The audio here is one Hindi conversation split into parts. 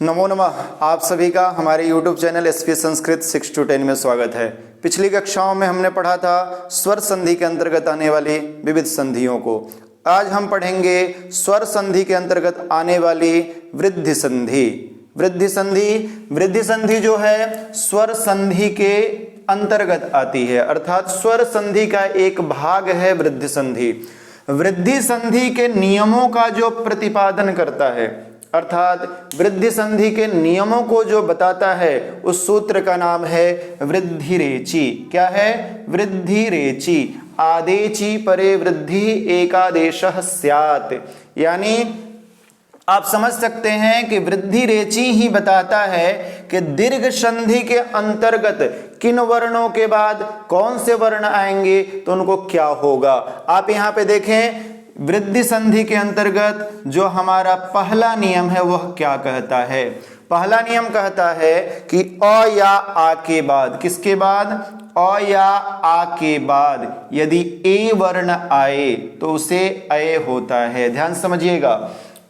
नमो नमः। आप सभी का हमारे YouTube channel SP Sanskrit 6 to 10 में स्वागत है। पिछली कक्षाओं में हमने पढ़ा था स्वर संधि के अंतर्गत आने वाली विविध संधियों को। आज हम पढ़ेंगे स्वर संधि के अंतर्गत आने वाली वृद्धि संधि। वृद्धि संधि जो है स्वर संधि के अंतर्गत आती है, अर्थात स्वर संधि का एक भाग है वृद्धि संधि। वृद्धि संधि के नियमों का जो प्रतिपादन करता है, अर्थात वृद्धि संधि के नियमों को जो बताता है, उस सूत्र का नाम है वृद्धि रेचि। क्या है? वृद्धि रेचि। आदेची परे वृद्धि एकादेशः स्यात्। यानी आप समझ सकते हैं कि वृद्धि रेचि ही बताता है कि दीर्घ संधि के अंतर्गत किन वर्णों के बाद कौन से वर्ण आएंगे तो उनको क्या होगा। आप यहाँ पे देखें, वृद्धि संधि के अंतर्गत जो हमारा पहला नियम है वह क्या कहता है? पहला नियम कहता है कि अ या आ के बाद, किसके बाद? अ या आ के बाद यदि ए वर्ण आए तो उसे अय होता है। ध्यान समझिएगा,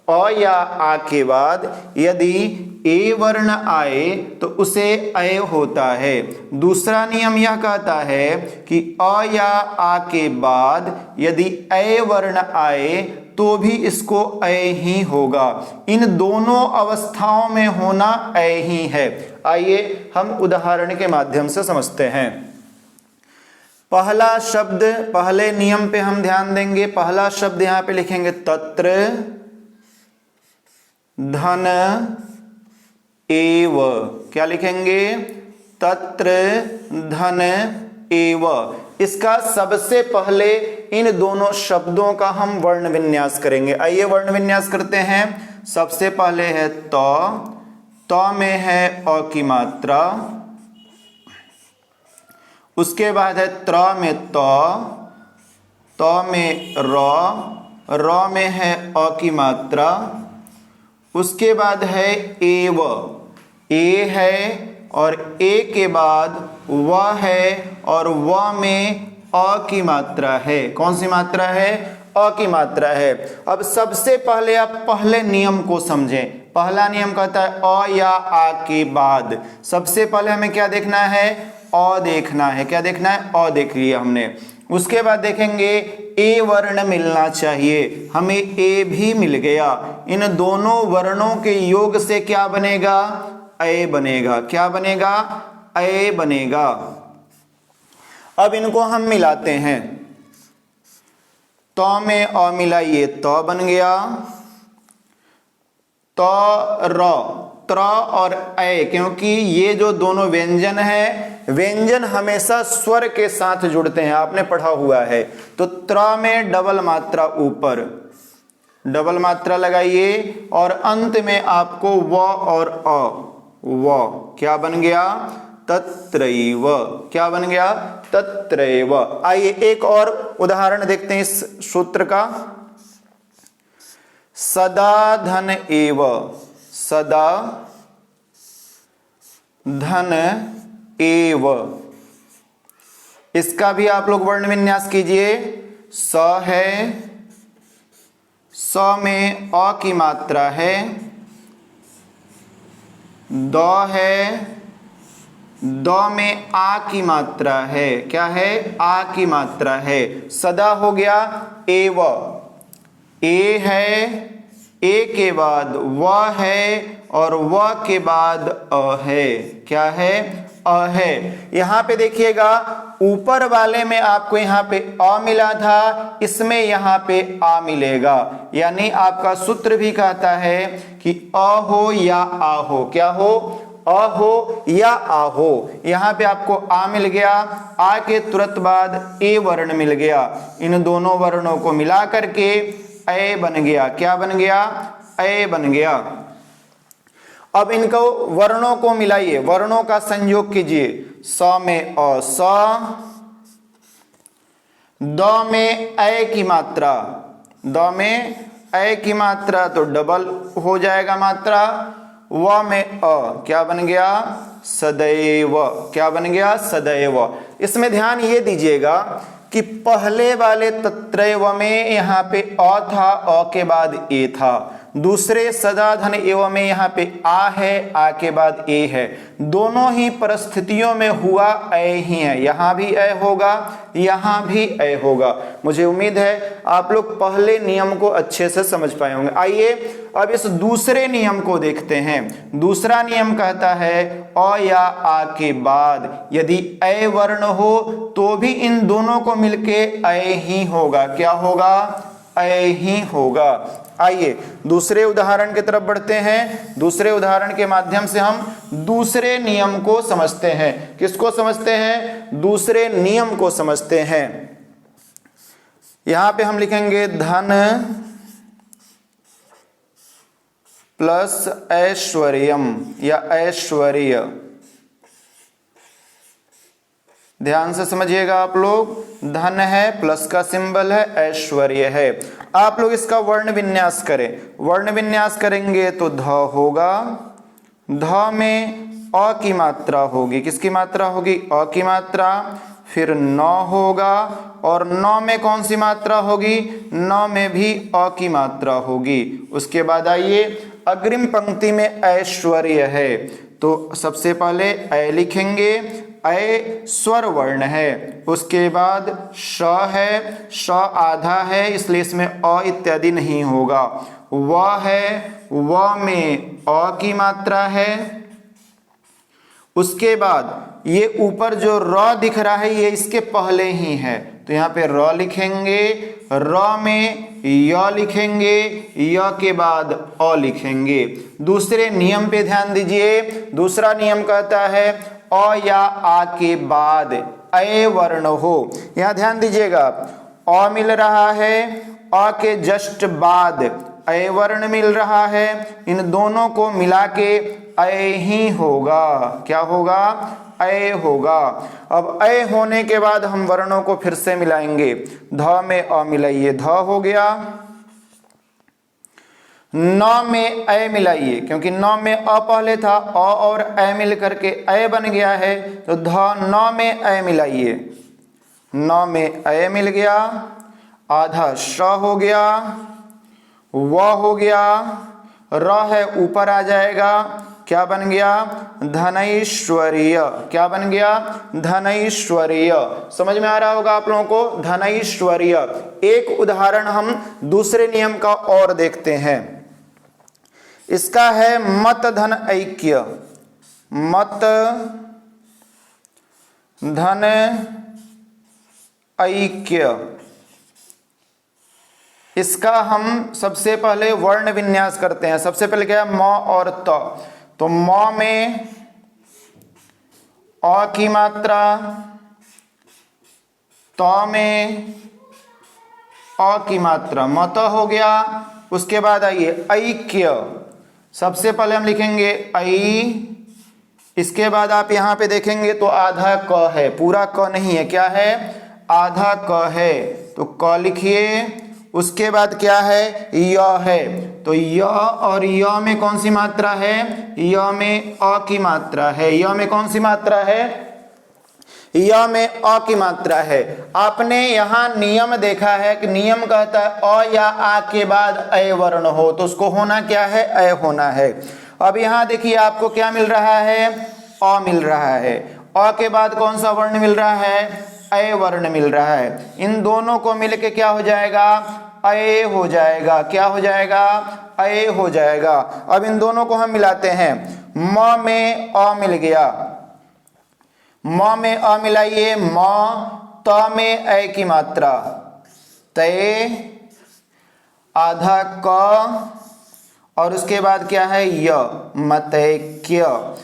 अ या आ के बाद यदि ए वर्ण आए तो उसे अय होता है। दूसरा नियम यह कहता है कि अ या आ के बाद यदि अय वर्ण आए तो भी इसको अय ही होगा। इन दोनों अवस्थाओं में होना अय ही है। आइए हम उदाहरण के माध्यम से समझते हैं। पहला शब्द, पहले नियम पे हम ध्यान देंगे। पहला शब्द यहां पे लिखेंगे तत्र धन एव। क्या लिखेंगे? तत्र धन एव। इसका सबसे पहले इन दोनों शब्दों का हम वर्ण विन्यास करेंगे। आइए वर्ण विन्यास करते हैं। सबसे पहले है त में है अ की मात्रा, उसके बाद है त्र में त में र में है अ की मात्रा, उसके बाद है एव, ए है और ए के बाद व है और व में अ की मात्रा है। कौन सी मात्रा है? अ की मात्रा है। अब सबसे पहले आप पहले नियम को समझें। पहला नियम कहता है अ या आ के बाद सबसे पहले हमें क्या देखना है? अ देखना है। क्या देखना है? अ देख लिया हमने। उसके बाद देखेंगे ए वर्ण मिलना चाहिए, हमें ए भी मिल गया। इन दोनों वर्णों के योग से क्या बनेगा? अय बनेगा। क्या बनेगा? अय बनेगा। अब इनको हम मिलाते हैं। त में अ मिलाइए, त बन गया। त्र और अय, क्योंकि ये जो दोनों व्यंजन है, व्यंजन हमेशा स्वर के साथ जुड़ते हैं, आपने पढ़ा हुआ है। तो त्र में डबल मात्रा ऊपर, डबल मात्रा लगाइए और अंत में आपको व और अ, व क्या बन गया? तत्रैव। क्या बन गया? तत्रैव। आइए एक और उदाहरण देखते हैं इस सूत्र का। सदा धन एव। सदा धन एव, इसका भी आप लोग वर्ण विन्यास कीजिए। स है, स में अ की मात्रा है, द है, द में आ की मात्रा है। क्या है? आ की मात्रा है। सदा हो गया एव, ए है, ए के बाद व है और व के बाद अ है। क्या है? अ है। यहां पे देखिएगा, ऊपर वाले में आपको यहां पे अ मिला था, इसमें यहां पे आ मिलेगा। यानी आपका सूत्र भी कहता है कि अ हो या आ हो। क्या हो? अ हो या आ हो। यहां पे आपको आ मिल गया, आ के तुरंत बाद ए वर्ण मिल गया। इन दोनों वर्णों को मिला करके अय बन गया। क्या बन गया? अय बन गया। अब इनको वर्णों को मिलाइए, वर्णों का संयोग कीजिए। स में अ स, द में अय की मात्रा, द में अय की मात्रा तो डबल हो जाएगा मात्रा। व में अ, क्या बन गया? सदैव। क्या बन गया? सदैव। इसमें ध्यान ये दीजिएगा कि पहले वाले तत्रैव में यहां पे अ था, अ के बाद ए था। दूसरे सदाधन एवं में यहाँ पे आ है, आ के बाद ए है, दोनों ही परिस्थितियों में हुआ ए ही है। यहाँ भी ए होगा, यहाँ भी ए होगा। मुझे उम्मीद है आप लोग पहले नियम को अच्छे से समझ पाए होंगे। आइए अब इस दूसरे नियम को देखते हैं। दूसरा नियम कहता है अ या आ के बाद यदि ए वर्ण हो तो भी इन दोनों को मिलके ए ही होगा। क्या होगा? ए ही होगा। आइए दूसरे उदाहरण की तरफ बढ़ते हैं। दूसरे उदाहरण के माध्यम से हम दूसरे नियम को समझते हैं। किसको समझते हैं? दूसरे नियम को समझते हैं। यहां पे हम लिखेंगे धन प्लस ऐश्वर्यम या ऐश्वर्य। ध्यान से समझिएगा आप लोग, धन है, प्लस का सिंबल है, ऐश्वर्य है। आप लोग इसका वर्ण विन्यास करें। वर्ण विन्यास करेंगे तो ध होगा, ध में अ की मात्रा होगी। किसकी मात्रा होगी? अ की मात्रा। फिर न होगा, और न में कौन सी मात्रा होगी? न में भी अ की मात्रा होगी। उसके बाद आइए अग्रिम पंक्ति में ऐश्वर्य है, तो सबसे पहले ऐ लिखेंगे। ऐ स्वर वर्ण है। उसके बाद श है, श आधा है इसलिए इसमें अ इत्यादि नहीं होगा। व है, व में अ की मात्रा है। उसके बाद ये ऊपर जो र दिख रहा है ये इसके पहले ही है, तो यहाँ पे र लिखेंगे। र में य लिखेंगे, य के बाद अ लिखेंगे। दूसरे नियम पे ध्यान दीजिए। दूसरा नियम कहता है अ या आ के बाद ए वर्ण हो। यहां ध्यान दीजिएगा, अ मिल रहा है, अ के जस्ट बाद ए वर्ण मिल रहा है। इन दोनों को मिला के ए ही होगा। क्या होगा? ए होगा। अब ए होने के बाद हम वर्णों को फिर से मिलाएंगे। ध में अ मिलाइए, ध हो गया। न में ए मिलाइए, क्योंकि न में अ पहले था, अ और ए मिल करके ए बन गया है, तो ध न में ए मिलाइए। न में ए मिल गया, आधा श हो गया, व हो गया, र है ऊपर आ जाएगा। क्या बन गया? धनैश्वर्य। क्या बन गया? धनैश्वर्य। समझ में आ रहा होगा आप लोगों को, धनैश्वर्य। एक उदाहरण हम दूसरे नियम का और देखते हैं। इसका है मत धन ऐक्य। मत धन ऐक्य। इसका हम सबसे पहले वर्ण विन्यास करते हैं। सबसे पहले क्या है? म और त। तो म में अ की मात्रा, त में अ की मात्रा, मत हो गया। उसके बाद आइए ऐक्य। सबसे पहले हम लिखेंगे ऐ। इसके बाद आप यहां पे देखेंगे तो आधा क है, पूरा क नहीं है। क्या है? आधा क है, तो क लिखिए। उसके बाद क्या है? य है, तो य और य में कौन सी मात्रा है? य में अ की मात्रा है। य में कौन सी मात्रा है? य में अ की मात्रा है। आपने यहाँ नियम देखा है कि नियम कहता है अ या आ के बाद ए वर्ण हो, तो उसको होना क्या है? ए होना है। अब यहाँ देखिए आपको क्या मिल रहा है? अ मिल रहा है। अ के बाद कौन सा वर्ण मिल रहा है? ए वर्ण मिल रहा है। इन दोनों को मिलके क्या हो जाएगा? ए हो जाएगा। क्या हो जाएगा? ए हो जाएगा। अब इन दोनों को हम मिलाते हैं। म में अ मिल गया, म में अ मिलाइए। म, त में ए की मात्रा, ते, आधा क, और उसके बाद क्या है? य, मतैक्य।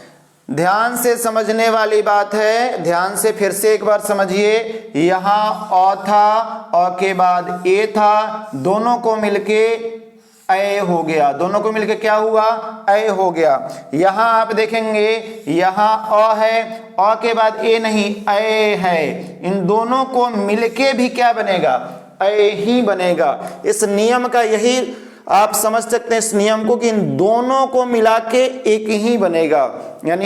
ध्यान से समझने वाली बात है। ध्यान से फिर से एक बार समझिए। यहां अ था, अ के बाद ए था, दोनों को मिलके ए हो गया। दोनों को मिलके क्या हुआ? ए हो गया। यहां आप देखेंगे यहां अ है, अ के बाद ए नहीं, ए है। इन दोनों को मिलके भी क्या बनेगा? ए ही बनेगा। इस नियम का यही आप समझ सकते हैं, इस नियम को, कि इन दोनों को मिला के एक ही बनेगा। यानी